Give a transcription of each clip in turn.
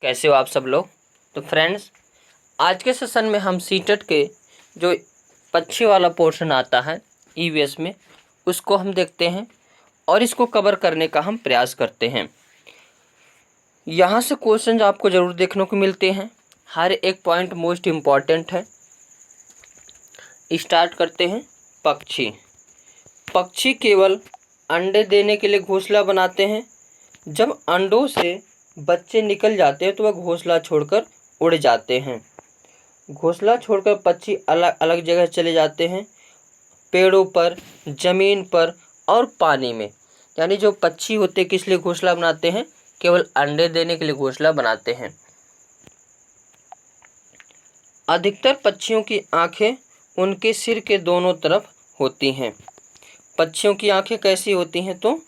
कैसे हो आप सब लोग। तो फ्रेंड्स, आज के सेशन में हम सीटेट के जो पक्षी वाला पोर्शन आता है ईवीएस में, उसको हम देखते हैं और इसको कवर करने का हम प्रयास करते हैं। यहाँ से क्वेश्चन आपको ज़रूर देखने को मिलते हैं, हर एक पॉइंट मोस्ट इम्पॉर्टेंट है। स्टार्ट करते हैं। पक्षी केवल अंडे देने के लिए घोंसला बनाते हैं। जब अंडों से बच्चे निकल जाते हैं तो वह घोंसला छोड़कर उड़ जाते हैं। घोंसला छोड़कर पक्षी अलग अलग जगह चले जाते हैं, पेड़ों पर, ज़मीन पर और पानी में। यानी जो पक्षी होते हैं किस लिए घोंसला बनाते हैं? केवल अंडे देने के लिए घोंसला बनाते हैं। अधिकतर पक्षियों की आंखें उनके सिर के दोनों तरफ होती हैं। पक्षियों की आंखें कैसी होती हैं? तो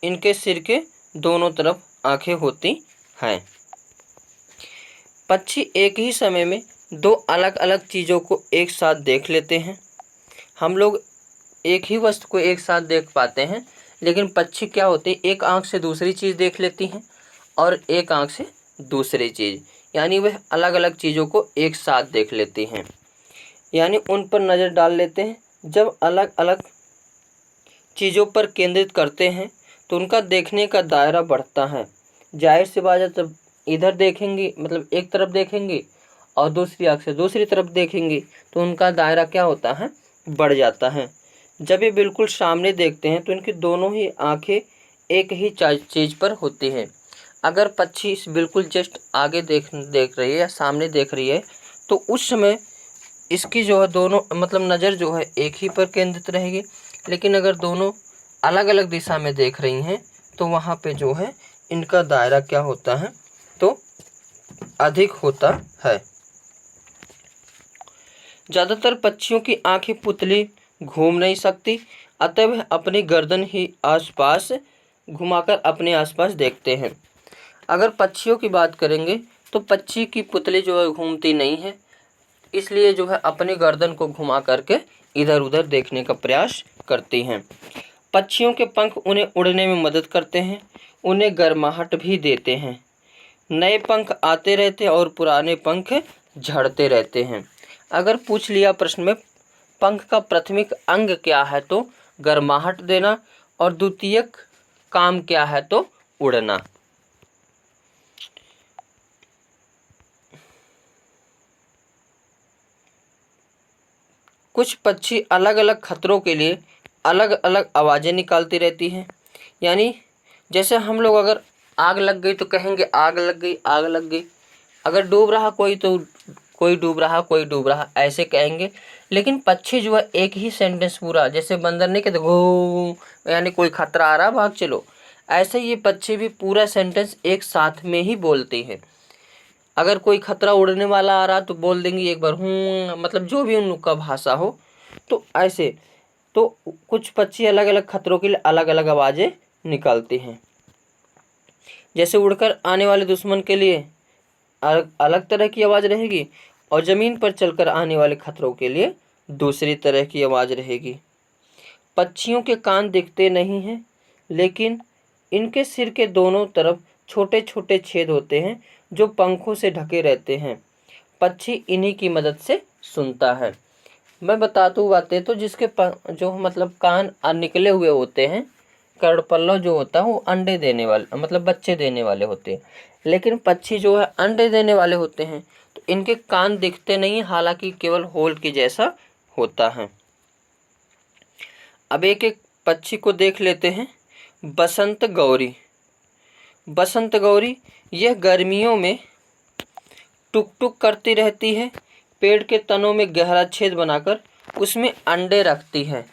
इनके सिर के दोनों तरफ आंखें होती हैं। पक्षी एक ही समय में दो अलग अलग चीज़ों को एक साथ देख लेते हैं। हम लोग एक ही वस्तु को एक साथ देख पाते हैं, लेकिन पक्षी क्या होते हैं, एक आंख से दूसरी चीज़ देख लेती हैं और एक आंख से दूसरी चीज़, यानी वह अलग अलग चीज़ों को एक साथ देख लेती हैं, यानी उन पर नज़र डाल लेते हैं। जब अलग अलग चीज़ों पर केंद्रित करते हैं तो उनका देखने का दायरा बढ़ता है। जाहिर सी बात है, जब इधर देखेंगे मतलब एक तरफ देखेंगे और दूसरी आंख से दूसरी तरफ देखेंगे तो उनका दायरा क्या होता है? बढ़ जाता है। जब ये बिल्कुल सामने देखते हैं तो इनकी दोनों ही आंखें एक ही चीज़ पर होती हैं। अगर पक्षी बिल्कुल जस्ट आगे देख रही है या सामने देख रही है तो उस समय इसकी जो है दोनों मतलब नज़र जो है एक ही पर केंद्रित रहेगी। लेकिन अगर दोनों अलग अलग दिशा में देख रही हैं तो वहाँ पे जो है इनका दायरा क्या होता है? तो अधिक होता है। ज़्यादातर पक्षियों की आंखें पुतली घूम नहीं सकती, अतः वह अपनी गर्दन ही आसपास घुमाकर अपने आसपास देखते हैं। अगर पक्षियों की बात करेंगे तो पक्षी की पुतली जो है घूमती नहीं है, इसलिए जो है अपनी गर्दन को घुमा करके इधर उधर देखने का प्रयास करती हैं। पक्षियों के पंख उन्हें उड़ने में मदद करते हैं, उन्हें गर्माहट भी देते हैं। नए पंख आते रहते हैं और पुराने पंख झड़ते रहते हैं। अगर पूछ लिया प्रश्न में पंख का प्राथमिक अंग क्या है तो गर्माहट देना, और द्वितीयक काम क्या है तो उड़ना। कुछ पक्षी अलग अलग खतरों के लिए अलग अलग आवाज़ें निकालती रहती हैं। यानी जैसे हम लोग अगर आग लग गई तो कहेंगे आग लग गई, आग लग गई। अगर डूब रहा कोई तो कोई डूब रहा, कोई डूब रहा, ऐसे कहेंगे। लेकिन पक्षी जो है एक ही सेंटेंस पूरा, जैसे बंदर नहीं कहते घो, यानी कोई खतरा आ रहा भाग चलो, ऐसे ये पक्षी भी पूरा सेंटेंस एक साथ में ही बोलते हैं। अगर कोई खतरा उड़ने वाला आ रहा तो बोल देंगे एक बार हूँ, मतलब जो भी उन लोग का भाषा हो। तो ऐसे तो कुछ पक्षी अलग अलग खतरों के लिए अलग अलग आवाज़ें निकालते हैं। जैसे उड़कर आने वाले दुश्मन के लिए अलग तरह की आवाज़ रहेगी और ज़मीन पर चलकर आने वाले खतरों के लिए दूसरी तरह की आवाज़ रहेगी। पक्षियों के कान दिखते नहीं हैं, लेकिन इनके सिर के दोनों तरफ छोटे छोटे छेद होते हैं जो पंखों से ढके रहते हैं। पक्षी इन्हीं की मदद से सुनता है। मैं बता दूँ बातें तो जिसके जो मतलब कान निकले हुए होते हैं, कर्णपल्लव जो होता है वो अंडे देने वाले मतलब बच्चे देने वाले होते हैं, लेकिन पक्षी जो है अंडे देने वाले होते हैं तो इनके कान दिखते नहीं, हालांकि केवल होल के जैसा होता है। अब एक एक पक्षी को देख लेते हैं। बसंत गौरी। बसंत गौरी यह गर्मियों में टुक टुक करती रहती है, पेड़ के तनों में गहरा छेद बनाकर उसमें अंडे रखती है।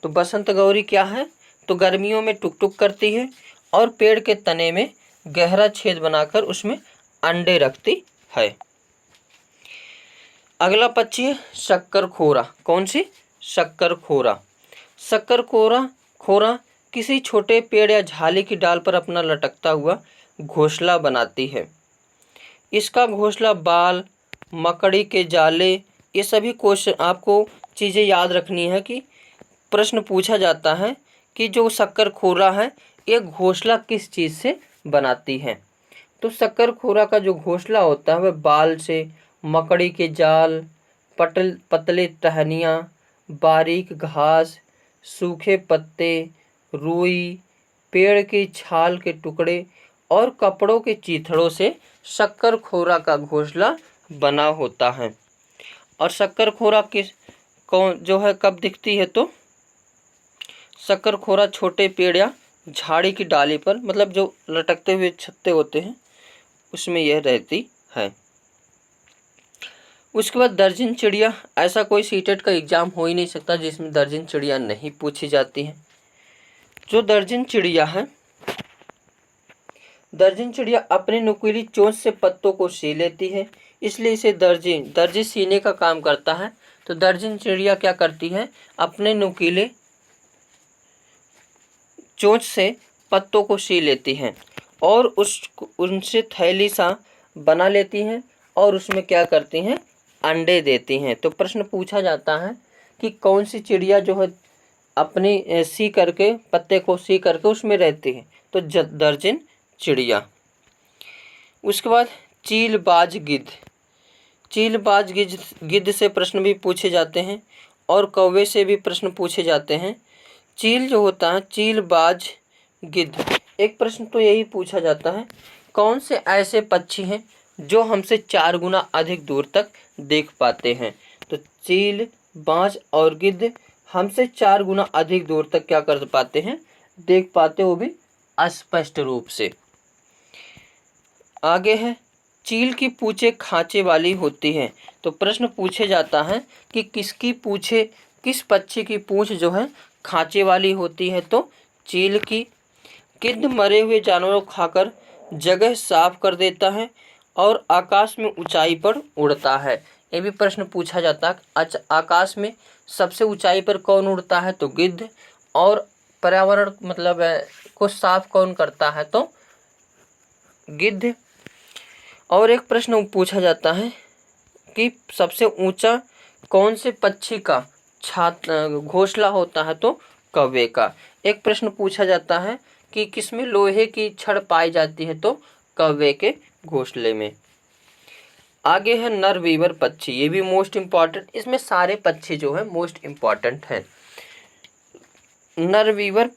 तो बसंत गौरी क्या है? तो गर्मियों में टुक टुक करती है और पेड़ के तने में गहरा छेद बनाकर उसमें अंडे रखती है। अगला पक्षी है शक्करखोरा। कौन सी? शक्करखोरा। शक्करखोरा किसी छोटे पेड़ या झाली की डाल पर अपना लटकता हुआ घोंसला बनाती है। इसका घोंसला बाल, मकड़ी के जाले, ये सभी क्वेश्चन आपको चीज़ें याद रखनी है कि प्रश्न पूछा जाता है कि जो शक्करखोरा है ये घोंसला किस चीज़ से बनाती है। तो शक्करखोरा का जो घोंसला होता है वह बाल से, मकड़ी के जाल, पतले टहनियाँ, बारीक घास, सूखे पत्ते, रुई, पेड़ की छाल के टुकड़े और कपड़ों के चीथड़ों से शक्करखोरा का घोंसला बना होता है। और शक्करखोरा किस कौन जो है कब दिखती है, तो शक्करखोरा छोटे पेड़ या झाड़ी की डाली पर, मतलब जो लटकते हुए छत्ते होते हैं उसमें यह रहती है। उसके बाद दर्जन चिड़िया। ऐसा कोई सीटेट का एग्जाम हो ही नहीं सकता जिसमें दर्जन चिड़िया नहीं पूछी जाती हैं। जो दर्जन चिड़िया है, दर्जन चिड़िया अपनी नुकीली चोंच से पत्तों को सी लेती है, इसलिए इसे दर्जे सीने का काम करता है। तो दर्जन चिड़िया क्या करती है, अपने नुकीले चोंच से पत्तों को सी लेती हैं और उनसे थैली सा बना लेती हैं और उसमें क्या करती हैं, अंडे देती हैं। तो प्रश्न पूछा जाता है कि कौन सी चिड़िया जो है अपनी सी करके पत्ते को सी करके उसमें रहती है, तो दर्जन चिड़िया। उसके बाद चीलबाज गिद्ध। चीलबाज गिद्ध से प्रश्न भी पूछे जाते हैं और कौवे से भी प्रश्न पूछे जाते हैं। चील जो होता है, चीलबाज गिद्ध, एक प्रश्न तो यही पूछा जाता है, कौन से ऐसे पक्षी हैं जो हमसे 4 गुना अधिक दूर तक देख पाते हैं। तो चील, बाज और गिद्ध हमसे 4 गुना अधिक दूर तक क्या कर पाते हैं, देख पाते, वो भी स्पष्ट रूप से। आगे है, चील की पूंछें खांचे वाली होती हैं। तो प्रश्न पूछे जाता है कि किस पक्षी की पूंछ जो है खांचे वाली होती है, तो चील की। गिद्ध मरे हुए जानवरों को खाकर जगह साफ कर देता है और आकाश में ऊंचाई पर उड़ता है। ये भी प्रश्न पूछा जाता है, आकाश में सबसे ऊंचाई पर कौन उड़ता है, तो गिद्ध। और पर्यावरण मतलब को साफ कौन करता है, तो गिद्ध। और एक प्रश्न पूछा जाता है कि सबसे ऊंचा कौन से पक्षी का घोंसला होता है, तो कौवे का। एक प्रश्न पूछा जाता है कि किसमें लोहे की छड़ पाई जाती है, तो कौवे के घोंसले में। आगे है नरवीवर पक्षी, ये भी मोस्ट इम्पॉर्टेंट, इसमें सारे पक्षी जो है मोस्ट इम्पॉर्टेंट है। नरवीवर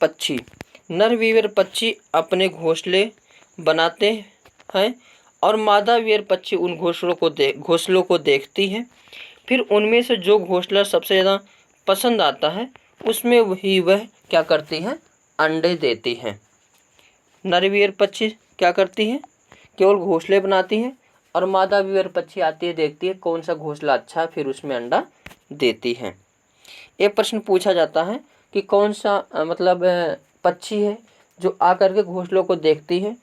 पक्षी अपने घोंसले बनाते हैं और मादा वीर पक्षी उन घोंसलों को देखती है, फिर उनमें से जो घोंसला सबसे ज़्यादा पसंद आता है उसमें वह क्या करती है, अंडे देती है। नरवीर पक्षी क्या करती है, केवल घोंसले बनाती है और मादा वीर पक्षी आती है, देखती है कौन सा घोंसला अच्छा है, फिर उसमें अंडा देती है। एक प्रश्न पूछा जाता है कि कौन सा पक्षी है जो आकर के घोंसलों को देखती है,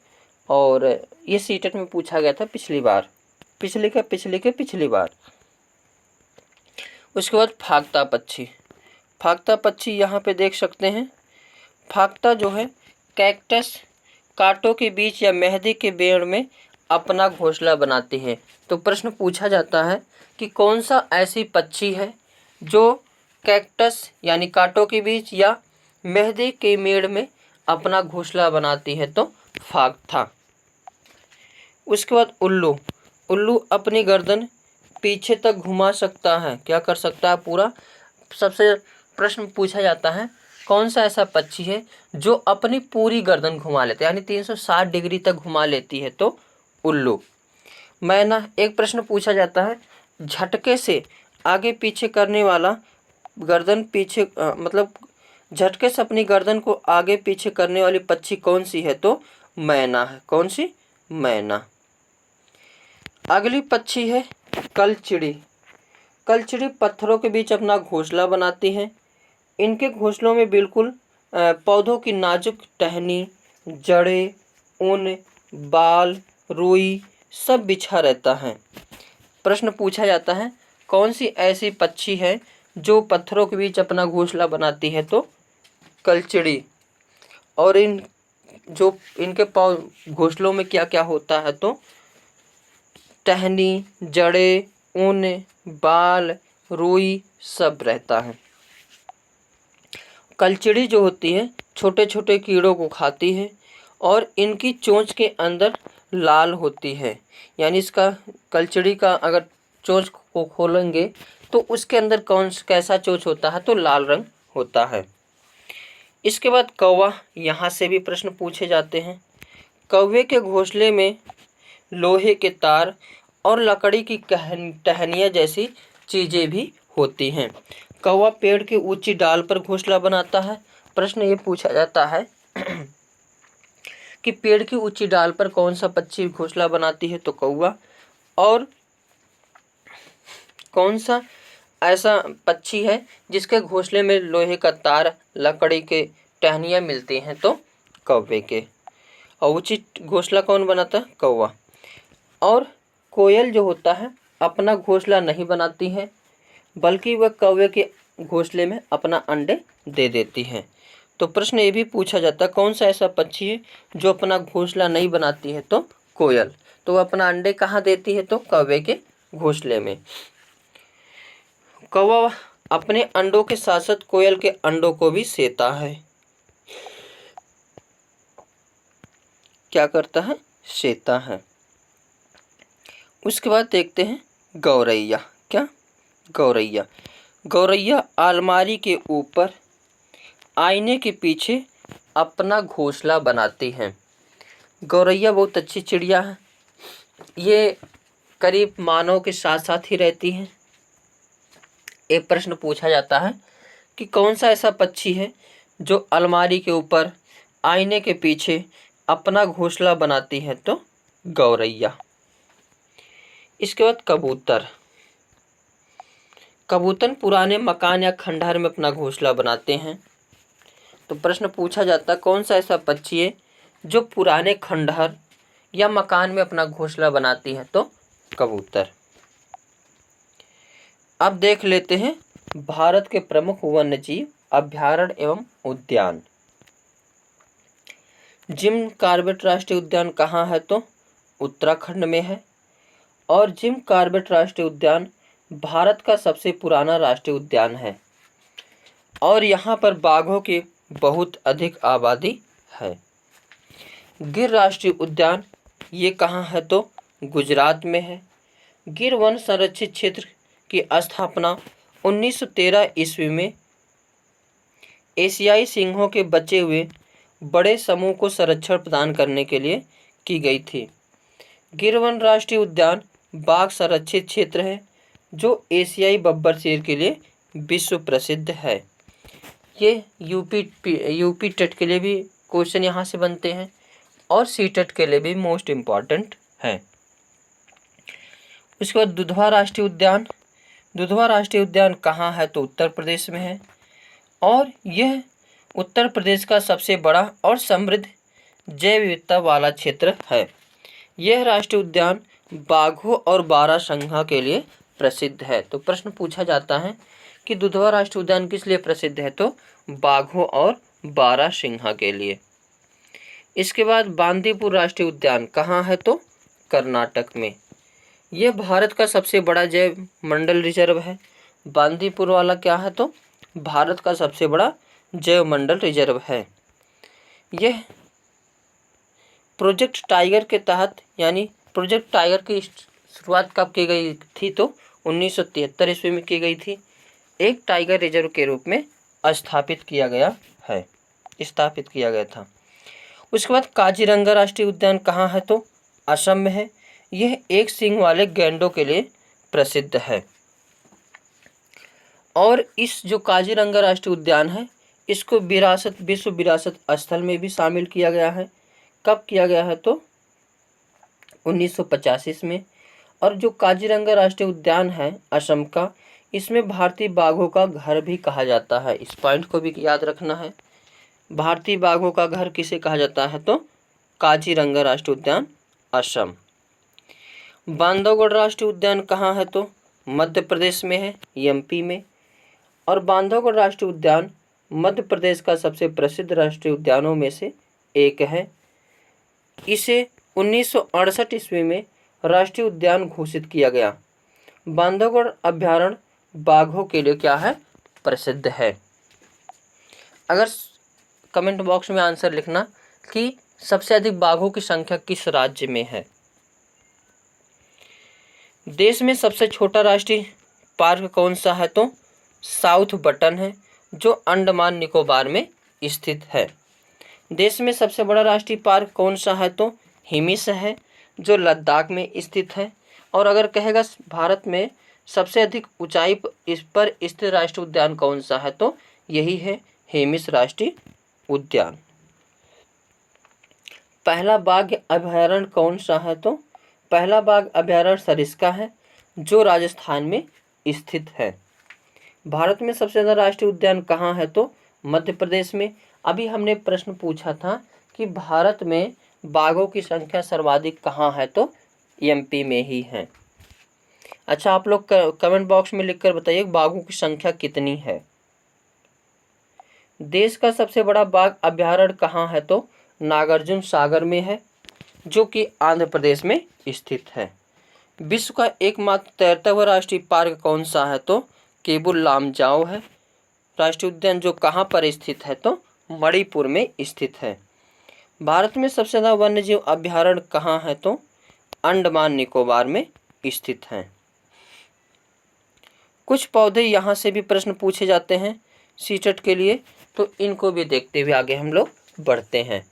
और ये सीटेट में पूछा गया था पिछली बार। उसके बाद फाख्ता पक्षी यहाँ पे देख सकते हैं। फाख्ता जो है कैक्टस, कांटों के बीच या मेहंदी के पेड़ में अपना घोंसला बनाती है। तो प्रश्न पूछा जाता है कि कौन सा ऐसी पक्षी है जो कैक्टस यानी कांटों के बीच या मेहंदी के पेड़ में अपना घोंसला बनाती है, तो फाख्ता। उसके बाद उल्लू अपनी गर्दन पीछे तक घुमा सकता है, क्या कर सकता है पूरा। सबसे प्रश्न पूछा जाता है कौन सा ऐसा पक्षी है जो अपनी पूरी गर्दन घुमा लेता है, यानी 360 डिग्री तक घुमा लेती है, तो उल्लू। मैना, एक प्रश्न पूछा जाता है झटके से आगे पीछे करने वाला झटके से अपनी गर्दन को आगे पीछे करने वाली पक्षी कौन सी है, तो मैना है। कौन सी, मैना। अगली पक्षी है कलचिड़ी। कलचिड़ी पत्थरों के बीच अपना घोंसला बनाती है। इनके घोंसलों में बिल्कुल पौधों की नाजुक टहनी, जड़ें, ऊन, बाल, रुई सब बिछा रहता है। प्रश्न पूछा जाता है कौन सी ऐसी पक्षी है जो पत्थरों के बीच अपना घोंसला बनाती है, तो कलचिड़ी। और इनके घोंसलों में क्या क्या होता है, तो टहनी, जड़ें, ऊन, बाल, रुई सब रहता है। कलचिड़ी जो होती है छोटे छोटे कीड़ों को खाती है और इनकी चोंच के अंदर लाल होती है, यानी इसका कलचड़ी का अगर चोंच को खोलेंगे तो उसके अंदर कैसा चोंच होता है, तो लाल रंग होता है। इसके बाद कौवा, यहाँ से भी प्रश्न पूछे जाते हैं। कौवे के घोंसले में लोहे के तार और लकड़ी की टहनियाँ जैसी चीज़ें भी होती हैं। कौवा पेड़ की ऊंची डाल पर घोंसला बनाता है। प्रश्न ये पूछा जाता है कि पेड़ की ऊंची डाल पर कौन सा पक्षी घोंसला बनाती है, तो कौवा। और कौन सा ऐसा पक्षी है जिसके घोंसले में लोहे का तार, लकड़ी के टहनियाँ मिलती हैं, तो कौवे के। और ऊंची घोंसला कौन बनाता है, कौवा। और कोयल जो होता है अपना घोंसला नहीं बनाती है, बल्कि वह कौवे के घोंसले में अपना अंडे दे देती है। तो प्रश्न ये भी पूछा जाता है कौन सा ऐसा पक्षी है जो अपना घोंसला नहीं बनाती है, तो कोयल। तो वह अपना अंडे कहाँ देती है, तो कौवे के घोंसले में। कौवा अपने अंडों के साथ साथ कोयल के अंडों को भी सेता है। क्या करता है, सेता है। उसके बाद देखते हैं गौरैया। क्या, गौरैया। गौरैया अलमारी के ऊपर आईने के पीछे अपना घोंसला बनाती हैं। गौरैया बहुत अच्छी चिड़िया है। ये करीब मानव के साथ साथ ही रहती हैं। एक प्रश्न पूछा जाता है कि कौन सा ऐसा पक्षी है जो अलमारी के ऊपर आईने के पीछे अपना घोंसला बनाती है, तो गौरैया। इसके बाद कबूतर। कबूतर पुराने मकान या खंडहर में अपना घोंसला बनाते हैं। तो प्रश्न पूछा जाता है कौन सा ऐसा पक्षी है जो पुराने खंडहर या मकान में अपना घोंसला बनाती है, तो कबूतर। अब देख लेते हैं भारत के प्रमुख वन्यजीव अभयारण्य एवं उद्यान। जिम कॉर्बेट राष्ट्रीय उद्यान कहाँ है, तो उत्तराखंड में है। और जिम कॉर्बेट राष्ट्रीय उद्यान भारत का सबसे पुराना राष्ट्रीय उद्यान है और यहाँ पर बाघों की बहुत अधिक आबादी है। गिर राष्ट्रीय उद्यान ये कहाँ है, तो गुजरात में है। गिर वन संरक्षित क्षेत्र की स्थापना 1913 ईस्वी में एशियाई सिंहों के बचे हुए बड़े समूह को संरक्षण प्रदान करने के लिए की गई थी। गिर वन राष्ट्रीय उद्यान बाघ संरक्षित क्षेत्र है जो एशियाई बब्बर शेर के लिए विश्व प्रसिद्ध है। ये यूपी टेट के लिए भी क्वेश्चन यहाँ से बनते हैं और सी टेट के लिए भी मोस्ट इम्पॉर्टेंट है। उसके बाद दुधवा राष्ट्रीय उद्यान। दुधवा राष्ट्रीय उद्यान कहाँ है, तो उत्तर प्रदेश में है और यह उत्तर प्रदेश का सबसे बड़ा और समृद्ध जैव विविधता वाला क्षेत्र है। यह राष्ट्रीय उद्यान बाघों और बारहसिंघा के लिए प्रसिद्ध है। तो प्रश्न पूछा जाता है कि दुधवा राष्ट्रीय उद्यान किस लिए प्रसिद्ध है, तो बाघों और बारहसिंघा के लिए। इसके बाद बांदीपुर राष्ट्रीय उद्यान कहाँ है, तो कर्नाटक में। यह भारत का सबसे बड़ा जैव मंडल रिजर्व है। बांदीपुर वाला क्या है, तो भारत का सबसे बड़ा जैव मंडल रिजर्व है। यह प्रोजेक्ट टाइगर के तहत, यानी प्रोजेक्ट टाइगर की शुरुआत कब की गई थी, तो 1973 ईस्वी में की गई थी। एक टाइगर रिजर्व के रूप में स्थापित किया गया था। उसके बाद काजीरंगा राष्ट्रीय उद्यान कहाँ है, तो असम में है। यह एक सींग वाले गैंडों के लिए प्रसिद्ध है और इस जो काजीरंगा राष्ट्रीय उद्यान है इसको विश्व विरासत स्थल में भी शामिल किया गया है। कब किया गया है, तो 1985 में। और जो काजीरंगा राष्ट्रीय उद्यान है असम का, इसमें भारतीय बाघों का घर भी कहा जाता है। इस पॉइंट को भी याद रखना है। भारतीय बाघों का घर किसे कहा जाता है, तो काजीरंगा राष्ट्रीय उद्यान असम। बांधवगढ़ राष्ट्रीय उद्यान कहाँ है, तो मध्य प्रदेश में है, एमपी में। और बांधवगढ़ राष्ट्रीय उद्यान मध्य प्रदेश का सबसे प्रसिद्ध राष्ट्रीय उद्यानों में से एक है। इसे 1968 ईस्वी में राष्ट्रीय उद्यान घोषित किया गया। बांधवगढ़ अभयारण्य बाघों के लिए क्या है, प्रसिद्ध है। अगर कमेंट बॉक्स में आंसर लिखना कि सबसे अधिक बाघों की संख्या किस राज्य में है? देश में सबसे छोटा राष्ट्रीय पार्क कौन सा है? तो साउथ बटन है, जो अंडमान निकोबार में स्थित है। देश में सबसे बड़ा राष्ट्रीय पार्क कौन सा है? तो हिमिस है, जो लद्दाख में स्थित है। और अगर कहेगा भारत में सबसे अधिक ऊंचाई इस पर स्थित राष्ट्रीय उद्यान कौन सा है? तो यही है हिमिस राष्ट्रीय उद्यान। पहला बाघ अभयारण्य कौन सा है? तो पहला बाघ अभयारण्य सरिस्का है, जो राजस्थान में स्थित है। भारत में सबसे ज़्यादा राष्ट्रीय उद्यान कहाँ है? तो मध्य प्रदेश में। अभी हमने प्रश्न पूछा था कि भारत में बाघों की संख्या सर्वाधिक कहाँ है? तो एमपी में ही है। अच्छा, आप लोग कमेंट बॉक्स में लिखकर बताइए बाघों की संख्या कितनी है। देश का सबसे बड़ा बाघ अभयारण्य कहाँ है? तो नागार्जुन सागर में है, जो कि आंध्र प्रदेश में स्थित है। विश्व का एकमात्र तैरता हुआ राष्ट्रीय पार्क कौन सा है? तो केबुल लामजाओ है राष्ट्रीय उद्यान, जो कहाँ पर स्थित है? तो मणिपुर में स्थित है। भारत में सबसे ज़्यादा वन्यजीव अभयारण्य कहाँ है? तो अंडमान निकोबार में स्थित हैं। कुछ पौधे यहाँ से भी प्रश्न पूछे जाते हैं सीटेट के लिए, तो इनको भी देखते हुए आगे हम लोग बढ़ते हैं।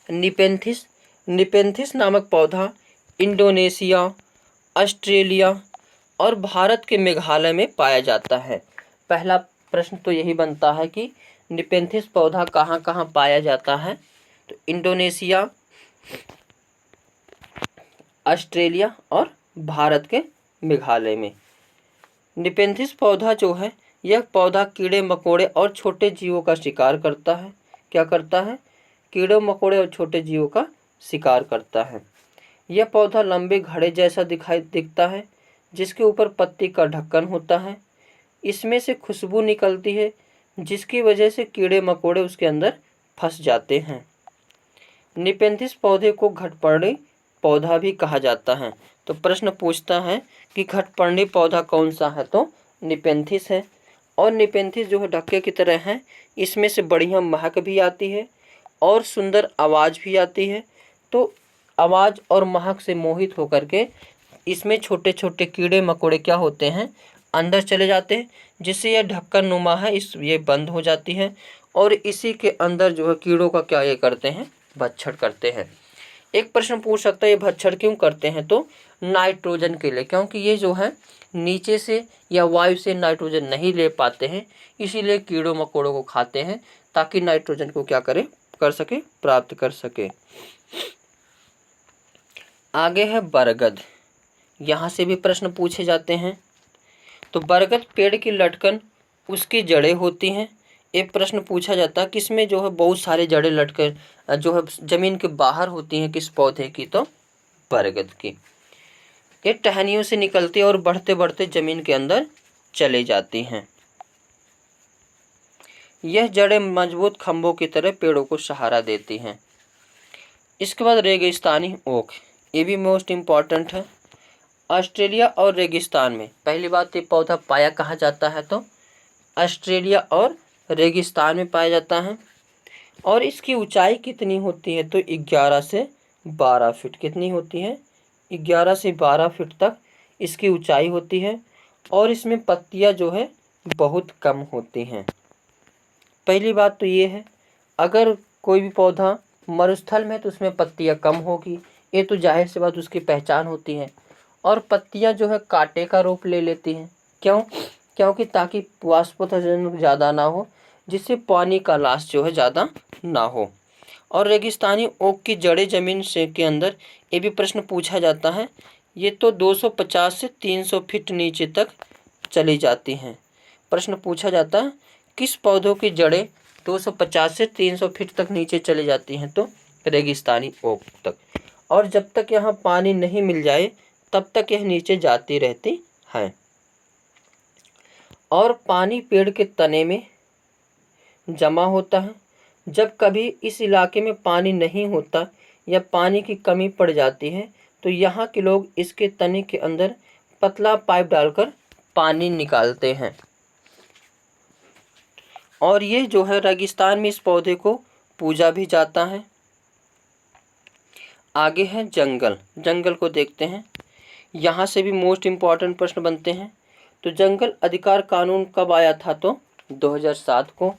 निपेंथिस निपेंथिस नामक पौधा इंडोनेशिया, ऑस्ट्रेलिया और भारत के मेघालय में पाया जाता है। पहला प्रश्न तो यही बनता है कि निपेंथिस पौधा कहाँ कहाँ पाया जाता है? तो इंडोनेशिया, ऑस्ट्रेलिया और भारत के मेघालय में। निपेंथिस पौधा जो है, यह पौधा कीड़े मकोड़े और छोटे जीवों का शिकार करता है। क्या करता है? कीड़े मकोड़े और छोटे जीवों का शिकार करता है। यह पौधा लंबे घड़े जैसा दिखता है, जिसके ऊपर पत्ती का ढक्कन होता है। इसमें से खुशबू निकलती है, जिसकी वजह से कीड़े मकोड़े उसके अंदर फंस जाते हैं। निपेंथिस पौधे को घटपर्णी पौधा भी कहा जाता है। तो प्रश्न पूछता है कि घटपर्णी पौधा कौन सा है? तो निपेंथिस है। और निपेंथिस जो है ढक्के की तरह है, इसमें से बढ़िया महक भी आती है और सुंदर आवाज़ भी आती है। तो आवाज़ और महक से मोहित होकर के इसमें छोटे छोटे कीड़े मकोड़े क्या होते हैं? अंदर चले जाते हैं, जिससे यह ढक्कन नुमा है ये बंद हो जाती है और इसी के अंदर जो है कीड़ों का क्या ये करते हैं? भक्षण करते हैं। एक प्रश्न पूछ सकता है ये भक्षण क्यों करते हैं? तो नाइट्रोजन के लिए, क्योंकि ये जो है नीचे से या वायु से नाइट्रोजन नहीं ले पाते हैं, इसीलिए कीड़ों मकोड़ों को खाते हैं ताकि नाइट्रोजन को क्या करे? कर सके, प्राप्त कर सके। आगे है बरगद। यहाँ से भी प्रश्न पूछे जाते हैं। तो बरगद पेड़ की लटकन उसकी जड़ें होती हैं। एक प्रश्न पूछा जाता है किसमें जो है बहुत सारे जड़ें लटकर जो है जमीन के बाहर होती हैं, किस पौधे की? तो बरगद की। ये टहनियों से निकलती है और बढ़ते बढ़ते जमीन के अंदर चले जाती हैं। यह जड़ें मजबूत खंभों की तरह पेड़ों को सहारा देती हैं। इसके बाद रेगिस्तानी ओक, ये भी मोस्ट इम्पॉर्टेंट है। ऑस्ट्रेलिया और रेगिस्तान में पहली बात ये पौधा पाया कहाँ जाता है? तो ऑस्ट्रेलिया और रेगिस्तान में पाया जाता है। और इसकी ऊंचाई कितनी होती है? तो 11 से 12 फीट। कितनी होती है? 11 से 12 फीट तक इसकी ऊंचाई होती है। और इसमें पत्तियां जो है बहुत कम होती हैं। पहली बात तो ये है, अगर कोई भी पौधा मरुस्थल में तो उसमें पत्तियां कम होगी, ये तो जाहिर सी बात उसकी पहचान होती है। और पत्तियां जो है कांटे का रूप ले लेती हैं। क्यों? क्योंकि ताकि वाष्पोत्सर्जन ज़्यादा ना हो, जिससे पानी का लॉस जो है ज़्यादा ना हो। और रेगिस्तानी ओक की जड़ें ज़मीन से के अंदर, ये भी प्रश्न पूछा जाता है, ये तो 250 से 300 फीट नीचे तक चली जाती हैं। प्रश्न पूछा जाता है किस पौधों की जड़ें 250 से 300 फीट तक नीचे चली जाती हैं? तो रेगिस्तानी ओक तक। और जब तक यहाँ पानी नहीं मिल जाए तब तक यह नीचे जाती रहती है। और पानी पेड़ के तने में जमा होता है। जब कभी इस इलाके में पानी नहीं होता या पानी की कमी पड़ जाती है तो यहाँ के लोग इसके तने के अंदर पतला पाइप डालकर पानी निकालते हैं। और ये जो है रेगिस्तान में इस पौधे को पूजा भी जाता है। आगे है जंगल। जंगल को देखते हैं, यहाँ से भी मोस्ट इम्पॉर्टेंट प्रश्न बनते हैं। तो जंगल अधिकार कानून कब आया था? तो 2007 को।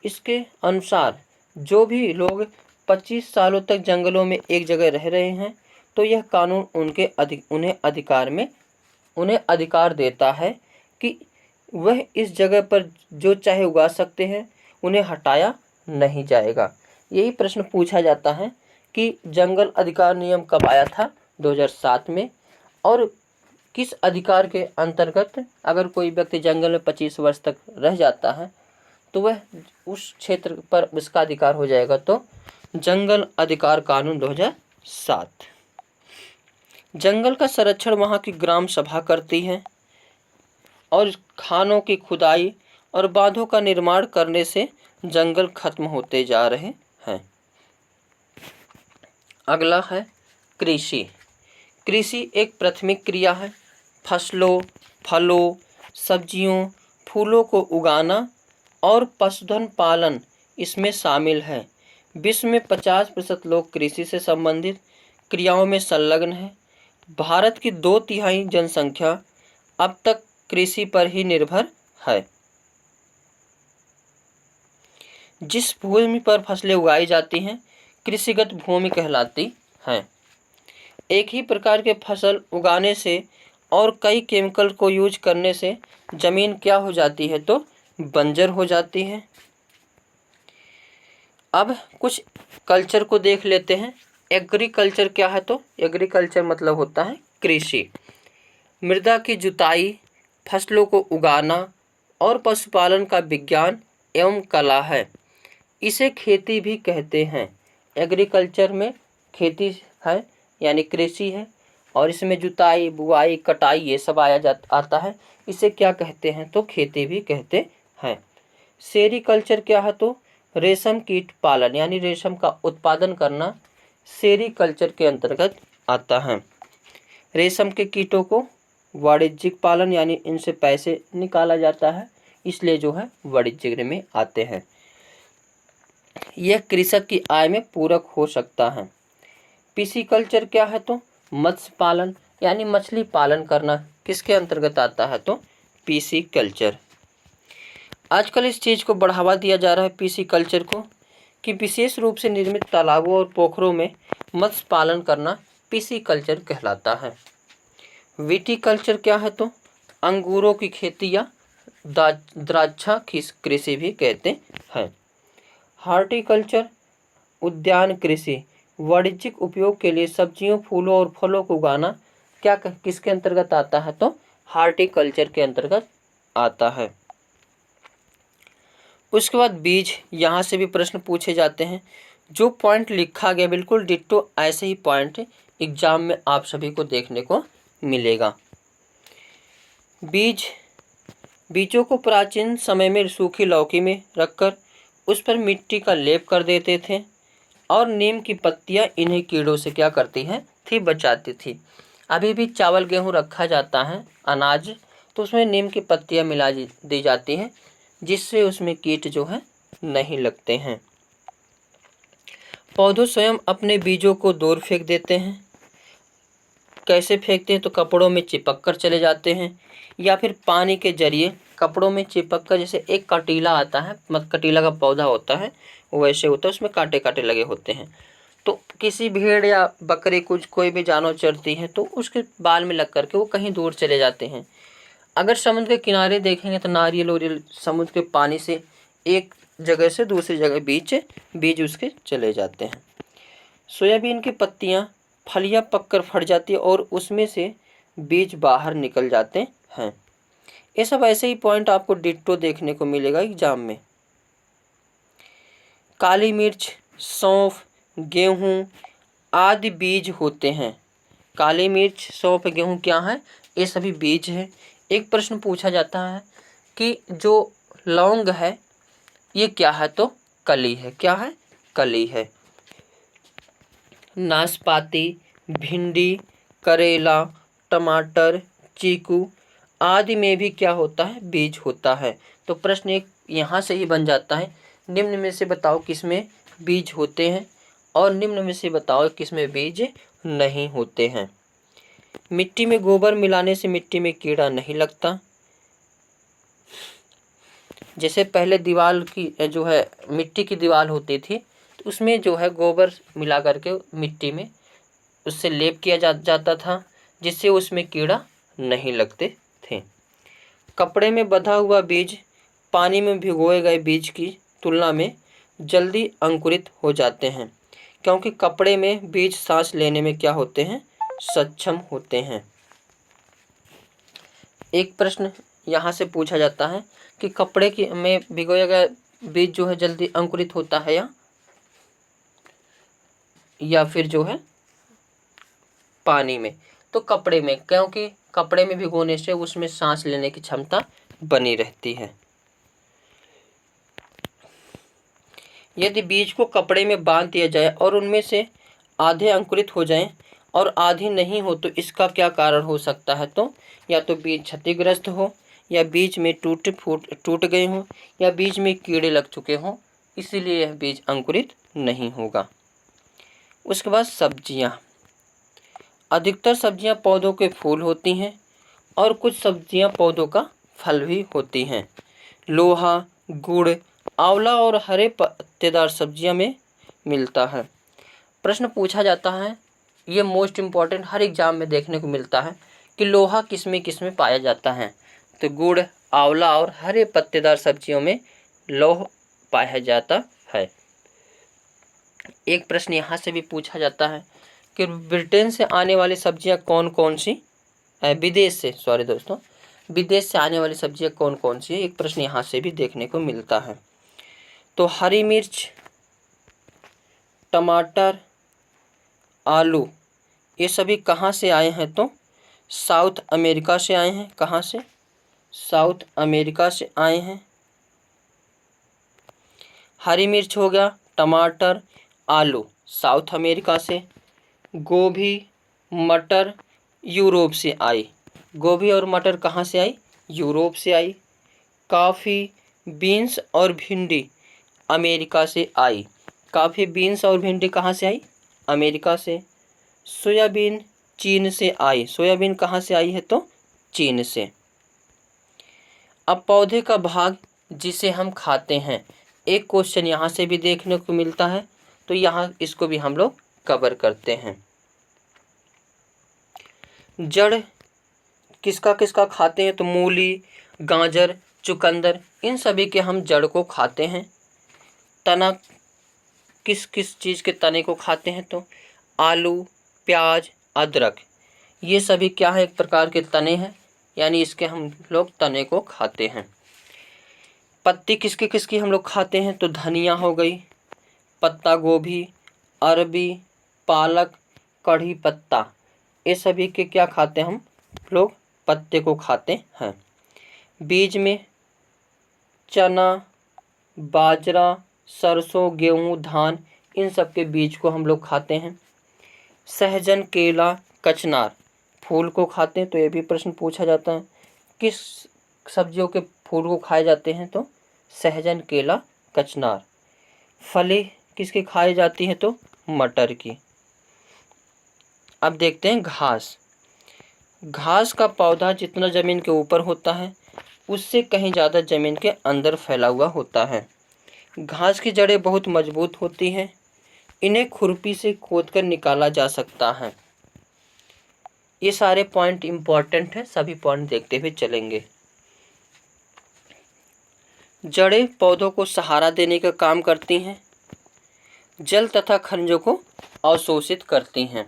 इसके अनुसार जो भी लोग 25 सालों तक जंगलों में एक जगह रह रहे हैं तो यह कानून उन्हें अधिकार देता है कि वह इस जगह पर जो चाहे उगा सकते हैं, उन्हें हटाया नहीं जाएगा। यही प्रश्न पूछा जाता है कि जंगल अधिकार नियम कब आया था? 2007 में। और किस अधिकार के अंतर्गत अगर कोई व्यक्ति जंगल में 25 वर्ष तक रह जाता है तो वह उस क्षेत्र पर उसका अधिकार हो जाएगा? तो जंगल अधिकार कानून 2007। जंगल का संरक्षण वहाँ की ग्राम सभा करती है और खानों की खुदाई और बांधों का निर्माण करने से जंगल खत्म होते जा रहे हैं। अगला है कृषि। कृषि एक प्राथमिक क्रिया है। फसलों, फलों, सब्जियों, फूलों को उगाना और पशुधन पालन इसमें शामिल है। विश्व में 50% लोग कृषि से संबंधित क्रियाओं में संलग्न हैं। भारत की 2/3 जनसंख्या अब तक कृषि पर ही निर्भर है। जिस भूमि पर फसलें उगाई जाती हैं कृषिगत भूमि कहलाती हैं। एक ही प्रकार के फसल उगाने से और कई केमिकल को यूज करने से जमीन क्या हो जाती है? तो बंजर हो जाती है। अब कुछ कल्चर को देख लेते हैं। एग्रीकल्चर क्या है? तो एग्रीकल्चर मतलब होता है कृषि। मृदा की जुताई, फसलों को उगाना और पशुपालन का विज्ञान एवं कला है। इसे खेती भी कहते हैं। एग्रीकल्चर में खेती है यानी कृषि है और इसमें जुताई, बुआई, कटाई ये सब आता है। इसे क्या कहते हैं? तो खेती भी कहते हैं। सेरीकल्चर क्या है? तो रेशम कीट पालन यानी रेशम का उत्पादन करना सेरीकल्चर के अंतर्गत आता है। रेशम के कीटों को वाणिज्यिक पालन यानी इनसे पैसे निकाला जाता है, इसलिए जो है वाणिज्यिक में आते हैं। यह कृषक की आय में पूरक हो सकता है। पिसीकल्चर क्या है? तो मत्स्य पालन यानी मछली पालन करना किसके अंतर्गत आता है? तो पिसीकल्चर। आजकल इस चीज़ को बढ़ावा दिया जा रहा है पिसीकल्चर को कि विशेष रूप से निर्मित तालाबों और पोखरों में मत्स्य पालन करना पिसीकल्चर कहलाता है। विटीकल्चर क्या है? तो अंगूरों की खेती या द्राक्षा की कृषि भी कहते हैं। हॉर्टिकल्चर उद्यान कृषि वाणिज्यिक उपयोग के लिए सब्जियों, फूलों और फलों को उगाना किसके अंतर्गत आता है? तो हॉर्टिकल्चर के अंतर्गत आता है। उसके बाद बीज, यहाँ से भी प्रश्न पूछे जाते हैं। जो पॉइंट लिखा गया बिल्कुल डिट्टो ऐसे ही पॉइंट एग्जाम में आप सभी को देखने को मिलेगा। बीजों को प्राचीन समय में सूखी लौकी में रखकर उस पर मिट्टी का लेप कर देते थे और नीम की पत्तियां इन्हें कीड़ों से क्या करती हैं? थी बचाती थी। अभी भी चावल गेहूं रखा जाता है अनाज, तो उसमें नीम की पत्तियां मिला दी जाती हैं जिससे उसमें कीट जो है नहीं लगते हैं। पौधों स्वयं अपने बीजों को दूर फेंक देते हैं। कैसे फेंकते हैं? तो कपड़ों में चिपक कर चले जाते हैं या फिर पानी के जरिए कपड़ों में चिपक कर, जैसे एक कटीला आता है, कटीला का पौधा होता है वैसे होता है, उसमें कांटे कांटे लगे होते हैं। तो किसी भेड़ या बकरी कोई भी जानवर चरती है तो उसके बाल में लग करके वो कहीं दूर चले जाते हैं। अगर समुद्र के किनारे देखेंगे तो नारियल और समुद्र के पानी से एक जगह से दूसरी जगह बीज उसके चले जाते हैं। सोयाबीन की पत्तियाँ फलियाँ पककर फट जाती है और उसमें से बीज बाहर निकल जाते हैं। ये सब ऐसे ही पॉइंट आपको डिट्टो देखने को मिलेगा एग्जाम में। काली मिर्च, सौंफ, गेहूँ आदि बीज होते हैं। काली मिर्च, सौंफ, गेहूँ क्या है? ये सभी बीज हैं। एक प्रश्न पूछा जाता है कि जो लौंग है ये क्या है? तो कली है। क्या है? कली है। नाशपाती, भिंडी, करेला, टमाटर, चीकू आदि में भी क्या होता है? बीज होता है। तो प्रश्न एक यहाँ से ही बन जाता है, निम्न में से बताओ किसमें बीज होते हैं और निम्न में से बताओ किसमें बीज नहीं होते हैं। मिट्टी में गोबर मिलाने से मिट्टी में कीड़ा नहीं लगता। जैसे पहले दीवार की जो है मिट्टी की दीवार होती थी तो उसमें जो है गोबर मिला करके मिट्टी में उससे लेप किया जाता था, जिससे उसमें कीड़ा नहीं लगते थे। कपड़े में बंधा हुआ बीज पानी में भिगोए गए बीज की तुलना में जल्दी अंकुरित हो जाते हैं, क्योंकि कपड़े में बीज सांस लेने में क्या होते हैं, सक्षम होते हैं। एक प्रश्न यहाँ से पूछा जाता है कि कपड़े की में भिगोया गया बीज जो है जल्दी अंकुरित होता है या फिर जो है पानी में। तो कपड़े में, क्योंकि कपड़े में भिगोने से उसमें सांस लेने की क्षमता बनी रहती है। यदि बीज को कपड़े में बांध दिया जाए और उनमें से आधे अंकुरित हो जाएं और आधी नहीं हो तो इसका क्या कारण हो सकता है। तो या तो बीज क्षतिग्रस्त हो, या बीज में टूट गए हों, या बीज में कीड़े लग चुके हों, इसीलिए यह बीज अंकुरित नहीं होगा। उसके बाद सब्जियां। अधिकतर सब्जियां पौधों के फूल होती हैं और कुछ सब्जियां पौधों का फल भी होती हैं। लोहा, गुड़, आंवला और हरे पत्तेदार सब्जियां में मिलता है। प्रश्न पूछा जाता है, ये मोस्ट इम्पॉर्टेंट हर एग्जाम में देखने को मिलता है कि लोहा किस में पाया जाता है। तो गुड़, आंवला और हरे पत्तेदार सब्जियों में लौह पाया जाता है। एक प्रश्न यहाँ से भी पूछा जाता है कि ब्रिटेन से आने वाली सब्जियाँ कौन कौन सी, विदेश से आने वाली सब्जियाँ कौन कौन सी है। एक प्रश्न यहाँ से भी देखने को मिलता है। तो हरी मिर्च, टमाटर, आलू, ये सभी कहाँ से आए हैं। तो साउथ अमेरिका से आए हैं। कहाँ से, साउथ अमेरिका से आए हैं। हरी मिर्च हो गया, टमाटर, आलू साउथ अमेरिका से। गोभी, मटर यूरोप से आई। गोभी और मटर कहाँ से आई, यूरोप से आई। काफ़ी, बीन्स और भिंडी अमेरिका से आई। काफ़ी, बीन्स और भिंडी कहाँ से आई, अमेरिका से। सोयाबीन चीन से आई। सोयाबीन कहाँ से आई है, तो चीन से। अब पौधे का भाग जिसे हम खाते हैं, एक क्वेश्चन यहाँ से भी देखने को मिलता है, तो यहाँ इसको भी हम लोग कवर करते हैं। जड़ किसका किसका खाते हैं, तो मूली, गाजर, चुकंदर, इन सभी के हम जड़ को खाते हैं। तना किस किस चीज़ के तने को खाते हैं, तो आलू, प्याज, अदरक, ये सभी क्या है, एक प्रकार के तने हैं, यानी इसके हम लोग तने को खाते हैं। पत्ती किसकी किसकी हम लोग खाते हैं, तो धनिया हो गई, पत्ता गोभी, अरबी, पालक, कढ़ी पत्ता, ये सभी के क्या खाते हैं हम लोग, पत्ते को खाते हैं। बीज में चना, बाजरा, सरसों, गेहूँ, धान, इन सब के बीज को हम लोग खाते हैं। सहजन, केला, कचनार फूल को खाते हैं। तो ये भी प्रश्न पूछा जाता है, किस सब्जियों के फूल को खाए जाते हैं, तो सहजन, केला, कचनार। फली किसकी खाई जाती है, तो मटर की। अब देखते हैं घास। घास का पौधा जितना ज़मीन के ऊपर होता है उससे कहीं ज़्यादा ज़मीन के अंदर फैला हुआ होता है। घास की जड़ें बहुत मजबूत होती हैं, इन्हें खुरपी से खोदकर निकाला जा सकता है। ये सारे पॉइंट इम्पॉर्टेंट हैं, सभी पॉइंट देखते हुए चलेंगे। जड़ें पौधों को सहारा देने का काम करती हैं, जल तथा खनिजों को अवशोषित करती हैं।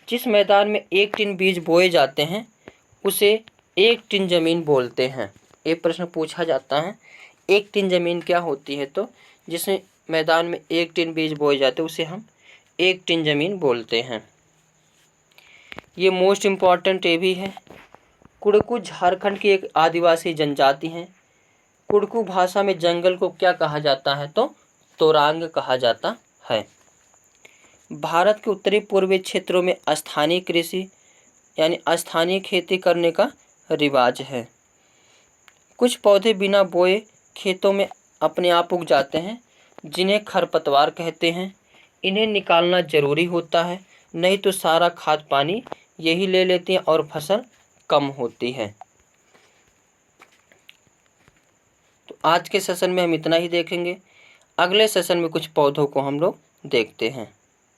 जिस मैदान में 1 टिन बीज बोए जाते हैं उसे 1 टिन ज़मीन बोलते हैं। एक प्रश्न पूछा जाता है, 1 टिन ज़मीन क्या होती है, तो जिसमें मैदान में 1 टिन बीज बोए जाते हैं उसे हम 1 टिन ज़मीन बोलते हैं। ये मोस्ट इम्पॉर्टेंट ये भी है। कुड़कू झारखंड की एक आदिवासी जनजाति है। कुड़कू भाषा में जंगल को क्या कहा जाता है, तो तोरांग कहा जाता है। भारत के उत्तरी पूर्वी क्षेत्रों में स्थानीय कृषि यानी स्थानीय खेती करने का रिवाज है। कुछ पौधे बिना बोए खेतों में अपने आप उग जाते हैं, जिन्हें खरपतवार कहते हैं, इन्हें निकालना ज़रूरी होता है, नहीं तो सारा खाद पानी यही ले लेती हैं और फसल कम होती है। तो आज के सेशन में हम इतना ही देखेंगे। अगले सेशन में कुछ पौधों को हम लोग देखते हैं।